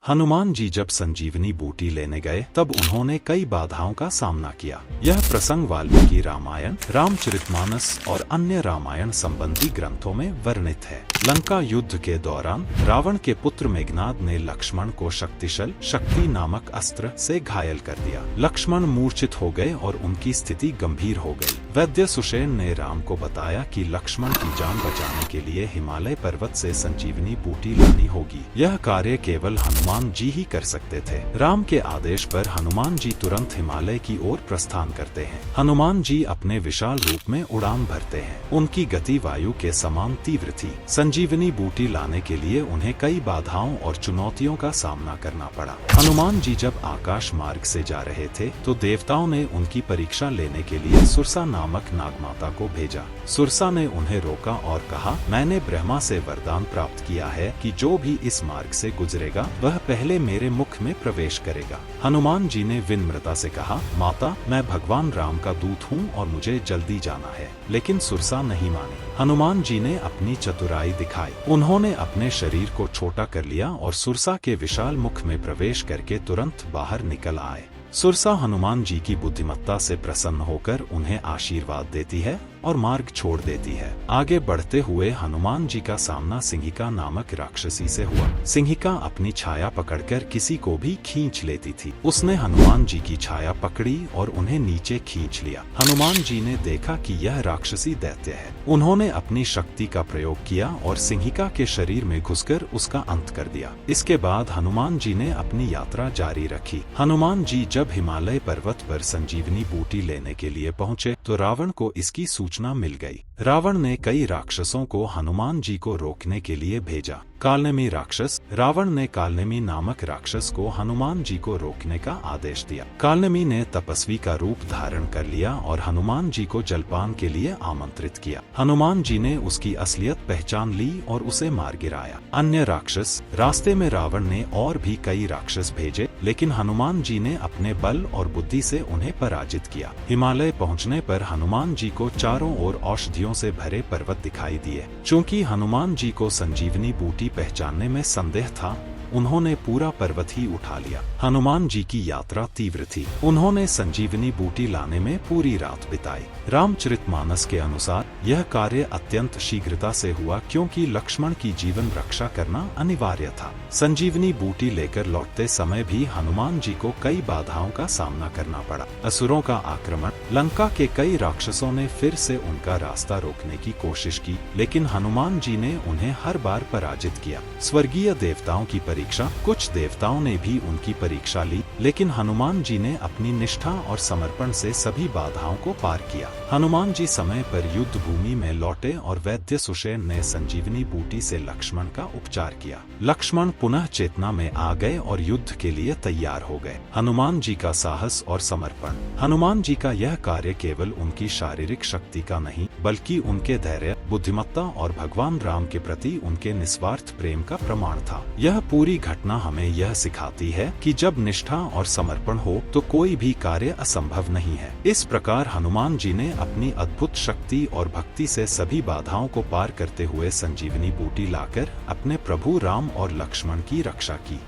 हनुमान जी जब संजीवनी बूटी लेने गए तब उन्होंने कई बाधाओं का सामना किया। यह प्रसंग वाल्मीकि रामायण, रामचरितमानस और अन्य रामायण संबंधी ग्रंथों में वर्णित है। लंका युद्ध के दौरान रावण के पुत्र मेघनाद ने लक्ष्मण को शक्ति नामक अस्त्र से घायल कर दिया। लक्ष्मण मूर्छित हो गए और उनकी स्थिति गंभीर हो गई। वैद्य सुषेण ने राम को बताया कि लक्ष्मण की जान बचाने के लिए हिमालय पर्वत से संजीवनी बूटी लानी होगी। यह कार्य केवल हनुमान जी ही कर सकते थे। राम के आदेश पर हनुमान जी तुरंत हिमालय की ओर प्रस्थान करते हैं। हनुमान जी अपने विशाल रूप में उड़ान भरते हैं। उनकी गति वायु के समान तीव्र थी। संजीवनी बूटी लाने के लिए उन्हें कई बाधाओं और चुनौतियों का सामना करना पड़ा। हनुमान जी जब आकाश मार्ग से जा रहे थे तो देवताओं ने उनकी परीक्षा लेने के लिए सुरसा नामक नागमाता को भेजा। सुरसा ने उन्हें रोका और कहा, मैंने ब्रह्मा से वरदान प्राप्त किया है कि जो भी इस मार्ग से गुजरेगा वह पहले मेरे मुख में प्रवेश करेगा। हनुमान जी ने विनम्रता से कहा, माता, मैं भगवान राम का दूत हूँ और मुझे जल्दी जाना है। लेकिन सुरसा नहीं मानी। हनुमान जी ने अपनी चतुराई दिखाई। उन्होंने अपने शरीर को छोटा कर लिया और सुरसा के विशाल मुख में प्रवेश करके तुरंत बाहर निकल आए। सुरसा हनुमान जी की बुद्धिमत्ता से प्रसन्न होकर उन्हें आशीर्वाद देती है और मार्ग छोड़ देती है। आगे बढ़ते हुए हनुमान जी का सामना सिंहिका नामक राक्षसी से हुआ। सिंहिका अपनी छाया पकड़कर किसी को भी खींच लेती थी। उसने हनुमान जी की छाया पकड़ी और उन्हें नीचे खींच लिया। हनुमान जी ने देखा कि यह राक्षसी दैत्य है। उन्होंने अपनी शक्ति का प्रयोग किया और सिंहिका के शरीर में घुसकर उसका अंत कर दिया। इसके बाद हनुमान जी ने अपनी यात्रा जारी रखी। हनुमान जी जब हिमालय पर्वत पर संजीवनी बूटी लेने के लिए पहुंचे तो रावण को इसकी सूचना मिल गई। रावण ने कई राक्षसों को हनुमान जी को रोकने के लिए भेजा। कालनेमी राक्षस रावण ने कालनेमी नामक राक्षस को हनुमान जी को रोकने का आदेश दिया। कालनेमी ने तपस्वी का रूप धारण कर लिया और हनुमान जी को जलपान के लिए आमंत्रित किया। हनुमान जी ने उसकी असलियत पहचान ली और उसे मार गिराया। अन्य राक्षस रास्ते में रावण ने और भी कई राक्षस भेजे, लेकिन हनुमान जी ने अपने बल और बुद्धि से उन्हें पराजित किया। हिमालय पहुंचने पर हनुमान जी को चारों ओर औषधियों से भरे पर्वत दिखाई दिए। चूंकि हनुमान जी को संजीवनी बूटी पहचानने में संदेह था, उन्होंने पूरा पर्वत ही उठा लिया। हनुमान जी की यात्रा तीव्र थी। उन्होंने संजीवनी बूटी लाने में पूरी रात बिताई। रामचरितमानस के अनुसार यह कार्य अत्यंत शीघ्रता से हुआ क्योंकि लक्ष्मण की जीवन रक्षा करना अनिवार्य था। संजीवनी बूटी लेकर लौटते समय भी हनुमान जी को कई बाधाओं का सामना करना पड़ा। असुरों का आक्रमण, लंका के कई राक्षसों ने फिर से उनका रास्ता रोकने की कोशिश की, लेकिन हनुमान जी ने उन्हें हर बार पराजित किया। स्वर्गीय देवताओं की परीक्षा, कुछ देवताओं ने भी उनकी परीक्षा ली, लेकिन हनुमान जी ने अपनी निष्ठा और समर्पण से सभी बाधाओं को पार किया। हनुमान जी समय पर युद्ध भूमि में लौटे और वैद्य सुषेण ने संजीवनी बूटी से लक्ष्मण का उपचार किया। लक्ष्मण पुनः चेतना में आ गए और युद्ध के लिए तैयार हो गए। हनुमान जी का साहस और समर्पण। हनुमान जी का यह कार्य केवल उनकी शारीरिक शक्ति का नहीं, बल्कि उनके धैर्य, बुद्धिमत्ता और भगवान राम के प्रति उनके निस्वार्थ प्रेम का प्रमाण था। यह पूरी घटना हमें यह सिखाती है कि जब निष्ठा और समर्पण हो तो कोई भी कार्य असंभव नहीं है। इस प्रकार हनुमान जी ने अपनी अद्भुत शक्ति और भक्ति से सभी बाधाओं को पार करते हुए संजीवनी बूटी लाकर अपने प्रभु राम और लक्ष्मण की रक्षा की।